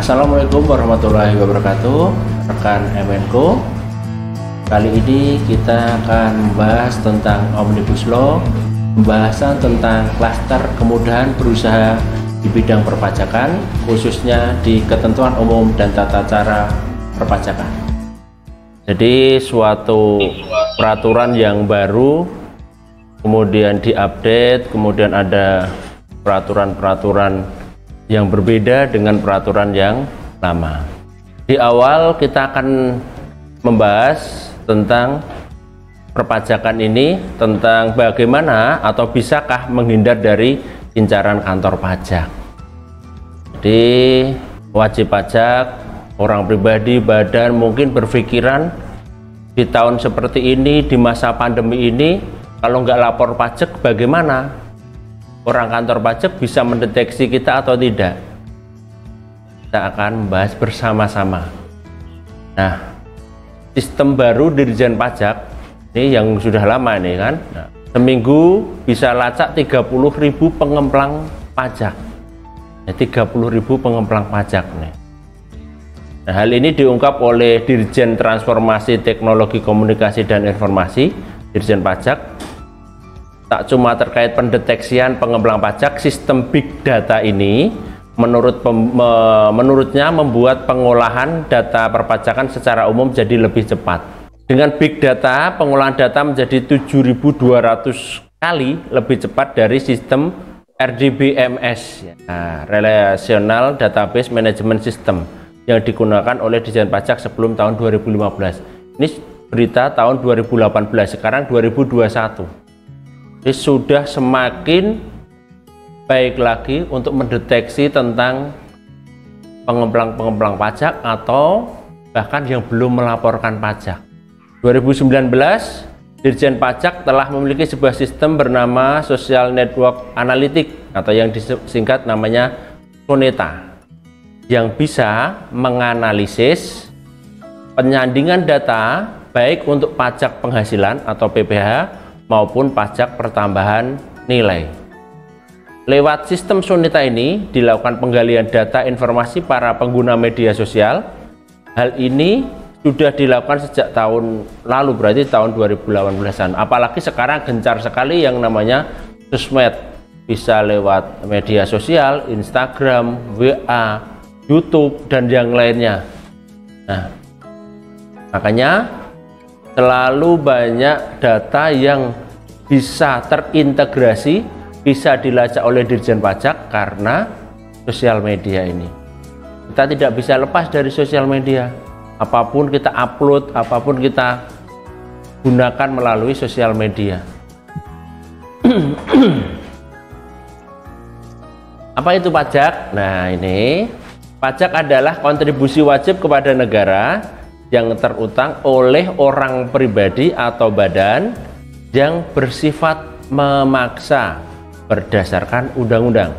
Assalamualaikum warahmatullahi wabarakatuh, rekan MNCO. Kali ini kita akan membahas tentang Omnibus Law, pembahasan tentang klaster kemudahan berusaha di bidang perpajakan, khususnya di ketentuan umum dan tata cara perpajakan. Jadi suatu peraturan yang baru kemudian diupdate, kemudian ada peraturan-peraturan yang berbeda dengan peraturan yang lama. Di awal kita akan membahas tentang perpajakan ini, tentang bagaimana atau bisakah menghindar dari incaran kantor pajak. Jadi wajib pajak, orang pribadi, badan mungkin berpikiran di tahun seperti ini, di masa pandemi ini, kalau nggak lapor pajak bagaimana? Orang kantor pajak bisa mendeteksi kita atau tidak? Kita akan membahas bersama-sama. Nah, sistem baru Dirjen Pajak ini yang sudah lama ini kan, seminggu bisa lacak 30.000 pengemplang pajak. Ya, 30.000 pengemplang pajak nih. Nah, hal ini diungkap oleh Dirjen Transformasi Teknologi Komunikasi dan Informasi, Dirjen Pajak. Tak cuma terkait pendeteksian pengemplang pajak, sistem big data ini menurutnya membuat pengolahan data perpajakan secara umum jadi lebih cepat. Dengan big data, pengolahan data menjadi 7.200 kali lebih cepat dari sistem RDBMS, Relational Database Management System, yang digunakan oleh Dirjen Pajak sebelum tahun 2015. Ini berita tahun 2018, sekarang 2021. Jadi sudah semakin baik lagi untuk mendeteksi tentang pengemplang pajak atau bahkan yang belum melaporkan pajak. 2019, Dirjen Pajak telah memiliki sebuah sistem bernama Social Network Analytics atau yang disingkat namanya SONETA, yang bisa menganalisis penyandingan data baik untuk pajak penghasilan atau PPh maupun pajak pertambahan nilai. Lewat sistem SONETA ini dilakukan penggalian data informasi para pengguna media sosial. Hal ini sudah dilakukan sejak tahun lalu, berarti tahun 2018-an. Apalagi sekarang gencar sekali yang namanya sosmed, bisa lewat media sosial, Instagram, WA, YouTube, dan yang lainnya. Nah, makanya selalu banyak data yang bisa terintegrasi, bisa dilacak oleh Dirjen Pajak karena sosial media ini. Kita tidak bisa lepas dari sosial media. Apapun kita upload, apapun kita gunakan melalui sosial media. Apa itu pajak? Nah, ini pajak adalah kontribusi wajib kepada negara yang terutang oleh orang pribadi atau badan yang bersifat memaksa berdasarkan undang-undang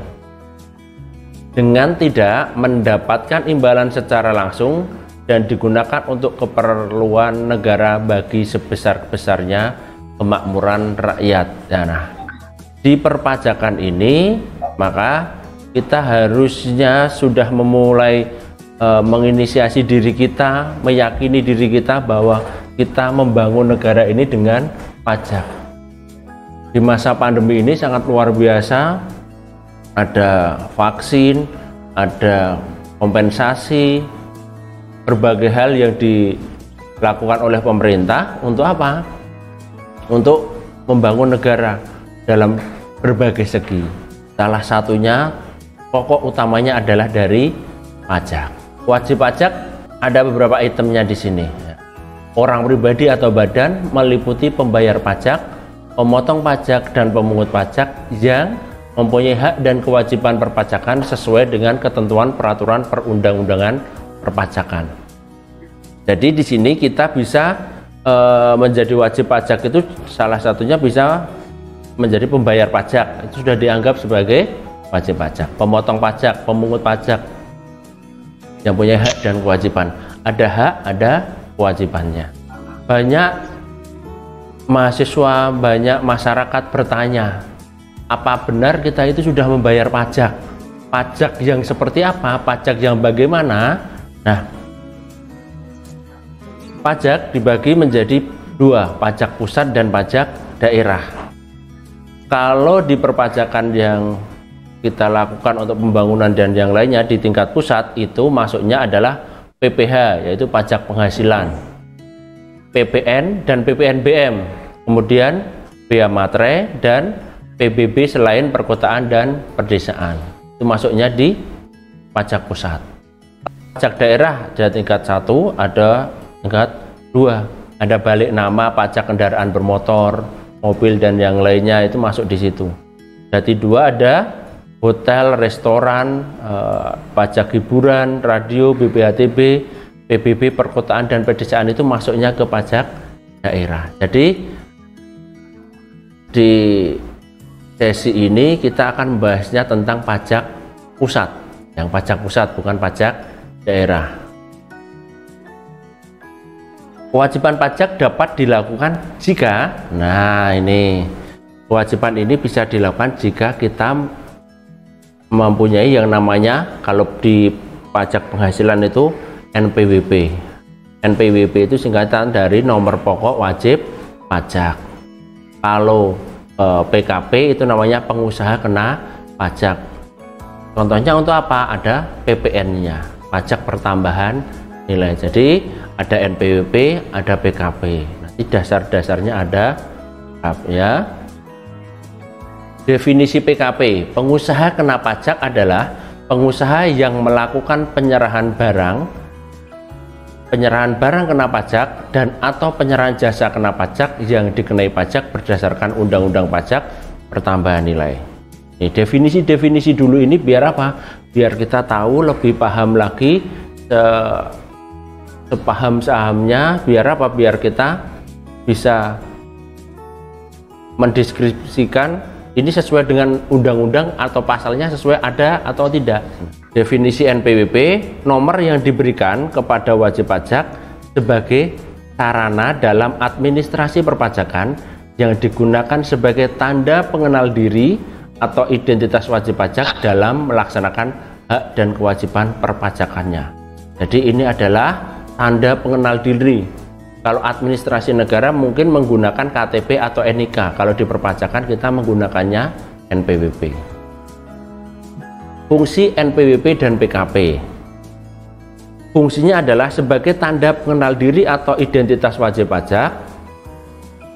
dengan tidak mendapatkan imbalan secara langsung dan digunakan untuk keperluan negara bagi sebesar-besarnya kemakmuran rakyat. Nah, di perpajakan ini maka kita harusnya sudah memulai menginisiasi diri kita, meyakini diri kita bahwa kita membangun negara ini dengan pajak. Di masa pandemi ini sangat luar biasa, ada vaksin, ada kompensasi, berbagai hal yang dilakukan oleh pemerintah untuk apa? Untuk membangun negara dalam berbagai segi. Salah satunya, pokok utamanya adalah dari pajak. Wajib pajak ada beberapa itemnya di sini. Orang pribadi atau badan meliputi pembayar pajak, pemotong pajak, dan pemungut pajak yang mempunyai hak dan kewajiban perpajakan sesuai dengan ketentuan peraturan perundang-undangan perpajakan. Jadi di sini kita bisa menjadi wajib pajak itu salah satunya bisa menjadi pembayar pajak. Itu sudah dianggap sebagai wajib pajak. Pemotong pajak, pemungut pajak yang punya hak dan kewajiban. Ada hak, ada kewajibannya. Banyak mahasiswa, banyak masyarakat bertanya, apa benar kita itu sudah membayar pajak? Pajak yang seperti apa? Pajak yang bagaimana? Nah, pajak dibagi menjadi dua, pajak pusat dan pajak daerah. Kalau di perpajakan yang kita lakukan untuk pembangunan dan yang lainnya di tingkat pusat, itu masuknya adalah PPH, yaitu pajak penghasilan, PPN dan PPNBM, kemudian bea materai dan PBB selain perkotaan dan perdesaan. Itu masuknya di pajak pusat. Pajak daerah ada tingkat 1, ada tingkat 2, ada balik nama, pajak kendaraan bermotor, mobil dan yang lainnya itu masuk di situ. Jadi 2 ada hotel, restoran, pajak hiburan, radio, BPHTB, PBB perkotaan dan pedesaan itu masuknya ke pajak daerah. Jadi di sesi ini kita akan membahasnya tentang pajak pusat, yang pajak pusat bukan pajak daerah. Kewajiban pajak dapat dilakukan jika, nah ini kewajiban ini bisa dilakukan jika kita mempunyai yang namanya, kalau di pajak penghasilan itu NPWP. NPWP itu singkatan dari nomor pokok wajib pajak. Kalau PKP itu namanya pengusaha kena pajak. Contohnya untuk apa? Ada PPN-nya, pajak pertambahan nilai. Jadi ada NPWP, ada PKP. Nanti dasar-dasarnya ada ya. Definisi PKP, pengusaha kena pajak adalah pengusaha yang melakukan penyerahan barang kena pajak dan atau penyerahan jasa kena pajak yang dikenai pajak berdasarkan undang-undang pajak pertambahan nilai. Ini definisi dulu ini biar apa? Biar kita tahu lebih paham lagi sepaham-sahamnya, biar apa? Biar kita bisa mendeskripsikan ini sesuai dengan undang-undang atau pasalnya sesuai ada atau tidak. Definisi NPWP, nomor yang diberikan kepada wajib pajak sebagai sarana dalam administrasi perpajakan yang digunakan sebagai tanda pengenal diri atau identitas wajib pajak dalam melaksanakan hak dan kewajiban perpajakannya. Jadi ini adalah tanda pengenal diri. Kalau administrasi negara mungkin menggunakan KTP atau NIK, kalau di perpajakan kita menggunakannya NPWP. Fungsi NPWP dan PKP. Fungsinya adalah sebagai tanda pengenal diri atau identitas wajib pajak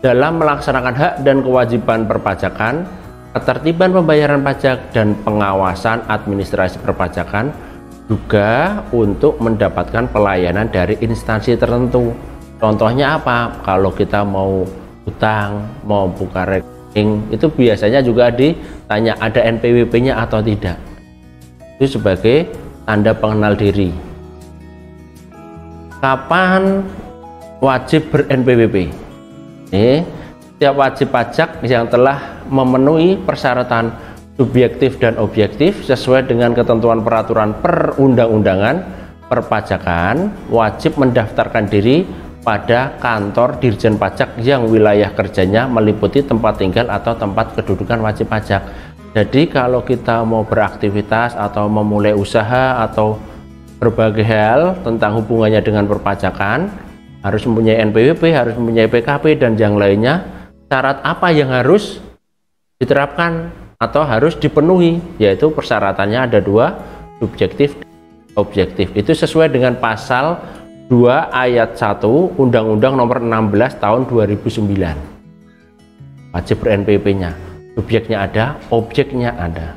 dalam melaksanakan hak dan kewajiban perpajakan, ketertiban pembayaran pajak dan pengawasan administrasi perpajakan, juga untuk mendapatkan pelayanan dari instansi tertentu. Contohnya apa? Kalau kita mau utang, mau buka rekening, itu biasanya juga ditanya ada NPWP-nya atau tidak. Itu sebagai tanda pengenal diri. Kapan wajib ber-NPWP? Setiap wajib pajak yang telah memenuhi persyaratan subjektif dan objektif sesuai dengan ketentuan peraturan perundang-undangan perpajakan wajib mendaftarkan diri pada kantor Dirjen Pajak yang wilayah kerjanya meliputi tempat tinggal atau tempat kedudukan wajib pajak. Jadi kalau kita mau beraktivitas atau memulai usaha atau berbagai hal tentang hubungannya dengan perpajakan, harus mempunyai NPWP, harus mempunyai PKP dan yang lainnya. Syarat apa yang harus diterapkan atau harus dipenuhi? Yaitu persyaratannya ada 2, subjektif dan objektif. Itu sesuai dengan pasal 2 ayat 1 Undang-Undang Nomor 16 Tahun 2009. Wajib ber-NPWP-nya. Subjeknya ada, objeknya ada.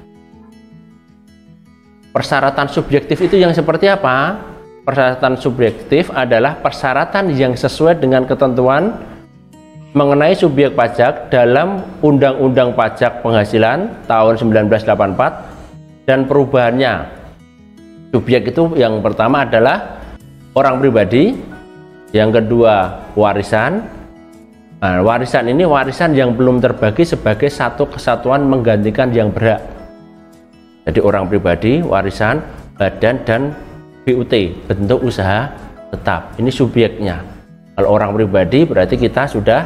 Persyaratan subjektif itu yang seperti apa? Persyaratan subjektif adalah persyaratan yang sesuai dengan ketentuan mengenai subjek pajak dalam Undang-Undang Pajak Penghasilan tahun 1984 dan perubahannya. Subjek itu yang pertama adalah orang pribadi, yang kedua warisan. Nah, warisan ini warisan yang belum terbagi sebagai satu kesatuan menggantikan yang berhak. Jadi orang pribadi, warisan, badan, dan BUT, bentuk usaha tetap. Ini subjeknya. Kalau orang pribadi berarti kita sudah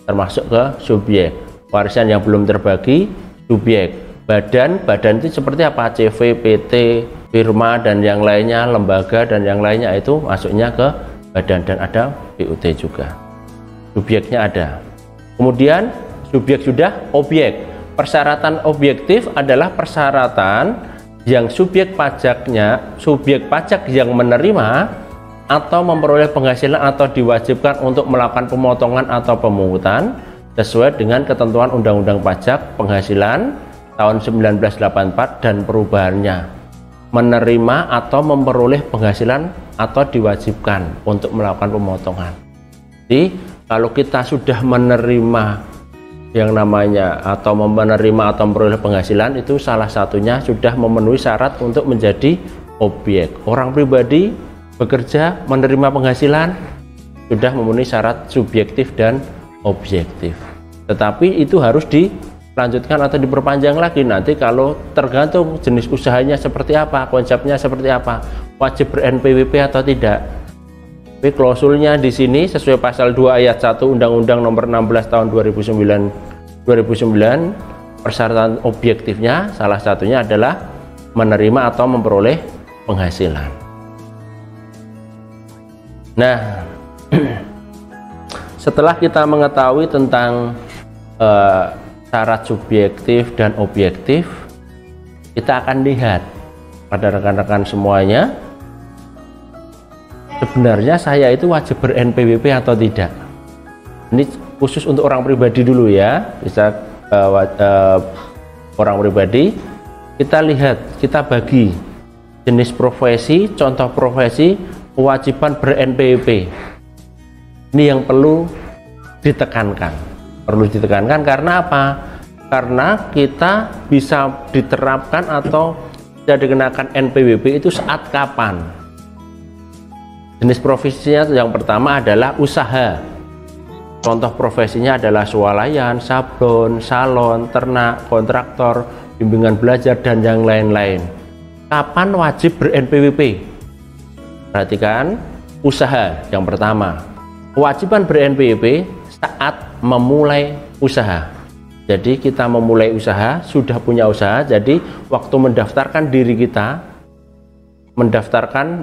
termasuk ke subjek. Warisan yang belum terbagi, subjek. badan itu seperti apa? CV, PT, firma dan yang lainnya, lembaga dan yang lainnya itu masuknya ke badan, dan ada BUT juga. Subjeknya ada. Kemudian subjek sudah, objek. Persyaratan objektif adalah persyaratan yang subjek pajak yang menerima atau memperoleh penghasilan atau diwajibkan untuk melakukan pemotongan atau pemungutan sesuai dengan ketentuan Undang-Undang Pajak Penghasilan tahun 1984 dan perubahannya, menerima atau memperoleh penghasilan atau diwajibkan untuk melakukan pemotongan. Jadi kalau kita sudah menerima yang namanya atau menerima atau memperoleh penghasilan, itu salah satunya sudah memenuhi syarat untuk menjadi objek. Orang pribadi bekerja menerima penghasilan sudah memenuhi syarat subjektif dan objektif. Tetapi itu harus dilanjutkan atau diperpanjang lagi nanti kalau tergantung jenis usahanya seperti apa, konsepnya seperti apa, wajib ber-NPWP atau tidak. Tapi klausulnya di sini sesuai pasal 2 ayat 1 Undang-Undang Nomor 16 tahun 2009, persyaratan objektifnya salah satunya adalah menerima atau memperoleh penghasilan. Nah, setelah kita mengetahui tentang syarat subjektif dan objektif, kita akan lihat pada rekan-rekan semuanya, sebenarnya saya itu wajib ber-NPWP atau tidak. Ini khusus untuk orang pribadi dulu ya, bisa orang pribadi. Kita lihat, kita bagi jenis profesi, contoh profesi, kewajiban ber-NPWP. Ini yang perlu ditekankan. Karena apa? Karena kita bisa diterapkan atau bisa dikenakan NPWP itu saat kapan? Jenis profesinya yang pertama adalah usaha. Contoh profesinya adalah swalayan, sablon, salon, ternak, kontraktor, bimbingan belajar dan yang lain-lain. Kapan wajib ber-NPWP? Perhatikan, usaha yang pertama. Kewajiban ber-NPWP saat memulai usaha. Jadi kita memulai usaha, sudah punya usaha, jadi waktu mendaftarkan diri kita,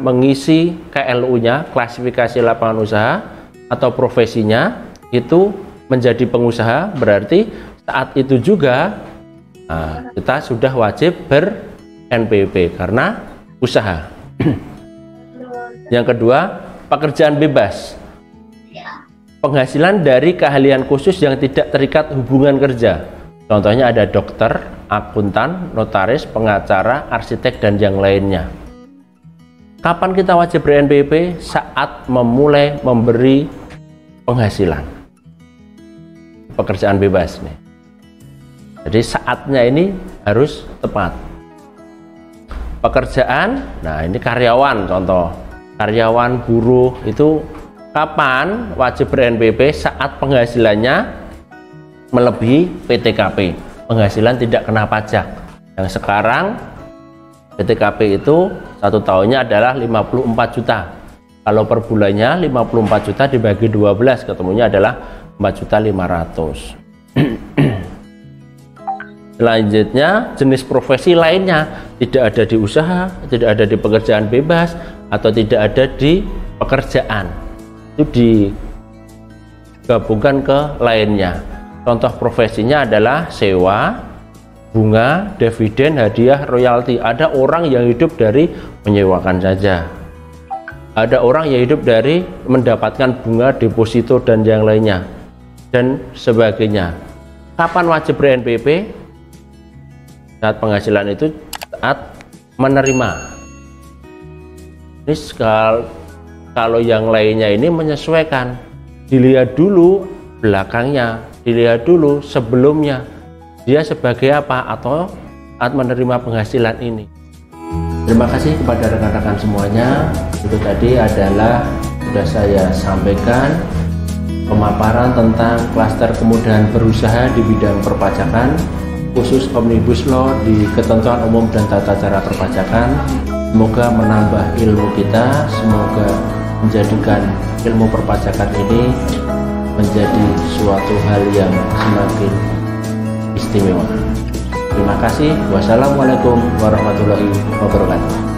mengisi KLU-nya, klasifikasi lapangan usaha atau profesinya, itu menjadi pengusaha, berarti saat itu juga kita sudah wajib ber-NPWP karena usaha. Yang kedua, pekerjaan bebas. Penghasilan dari keahlian khusus yang tidak terikat hubungan kerja. Contohnya ada dokter, akuntan, notaris, pengacara, arsitek, dan yang lainnya. Kapan kita wajib ber-NPWP? Saat memulai memberi penghasilan. Pekerjaan bebas nih. Jadi saatnya ini harus tepat. Pekerjaan, nah ini karyawan contoh. Karyawan, buruh itu kapan wajib ber-NPWP? Saat penghasilannya melebihi PTKP, penghasilan tidak kena pajak. Yang sekarang PTKP itu satu tahunnya adalah 54 juta. Kalau per bulannya 54 juta dibagi 12, ketemunya adalah 4.500.000. Selanjutnya jenis profesi lainnya tidak ada di usaha, tidak ada di pekerjaan bebas, atau tidak ada di pekerjaan, itu digabungkan ke lainnya. Contoh profesinya adalah sewa, bunga, dividen, hadiah, royalti. Ada orang yang hidup dari menyewakan saja, ada orang yang hidup dari mendapatkan bunga, deposito, dan yang lainnya, dan sebagainya. Kapan wajib ber-NPWP? Saat penghasilan itu saat menerima. Ini kalau yang lainnya ini menyesuaikan, dilihat dulu belakangnya, dilihat dulu sebelumnya, dia sebagai apa atau saat menerima penghasilan ini. Terima kasih kepada rekan-rekan semuanya. Itu tadi adalah sudah saya sampaikan pemaparan tentang klaster kemudahan berusaha di bidang perpajakan, khusus Omnibus Law di ketentuan umum dan tata cara perpajakan. Semoga menambah ilmu kita, semoga menjadikan ilmu perpajakan ini menjadi suatu hal yang semakin istimewa. Terima Terima kasih. Wassalamualaikum warahmatullahi wabarakatuh.